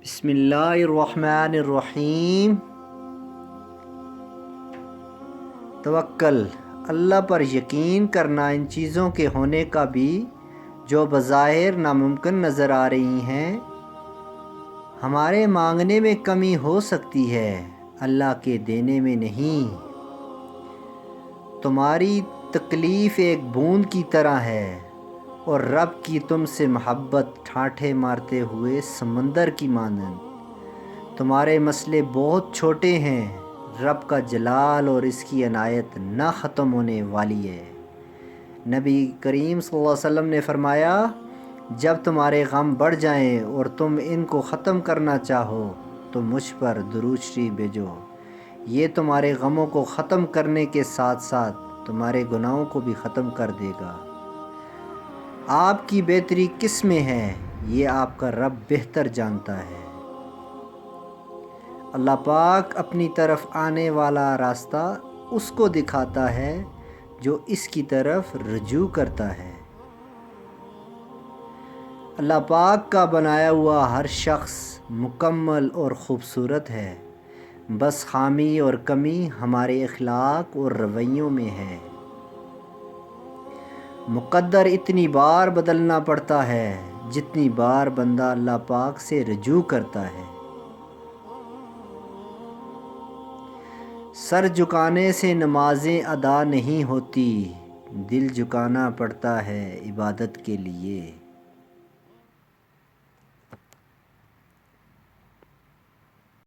بسم اللہ الرحمن الرحیم۔ توکل، اللہ پر یقین کرنا ان چیزوں کے ہونے کا بھی جو بظاہر ناممکن نظر آ رہی ہیں۔ ہمارے مانگنے میں کمی ہو سکتی ہے، اللہ کے دینے میں نہیں۔ تمہاری تکلیف ایک بوند کی طرح ہے اور رب کی تم سے محبت ٹھاٹھے مارتے ہوئے سمندر کی مانند۔ تمہارے مسئلے بہت چھوٹے ہیں، رب کا جلال اور اس کی عنایت نہ ختم ہونے والی ہے۔ نبی کریم صلی اللہ علیہ وسلم نے فرمایا، جب تمہارے غم بڑھ جائیں اور تم ان کو ختم کرنا چاہو تو مجھ پر درود شریف بھیجو، یہ تمہارے غموں کو ختم کرنے کے ساتھ ساتھ تمہارے گناہوں کو بھی ختم کر دے گا۔ آپ کی بہتری کس میں ہے، یہ آپ کا رب بہتر جانتا ہے۔ اللہ پاک اپنی طرف آنے والا راستہ اس کو دکھاتا ہے جو اس کی طرف رجوع کرتا ہے۔ اللہ پاک کا بنایا ہوا ہر شخص مکمل اور خوبصورت ہے، بس خامی اور کمی ہمارے اخلاق اور رویوں میں ہے۔ مقدر اتنی بار بدلنا پڑتا ہے جتنی بار بندہ اللہ پاک سے رجوع کرتا ہے۔ سر جھکانے سے نمازیں ادا نہیں ہوتی، دل جھکانا پڑتا ہے عبادت کے لیے۔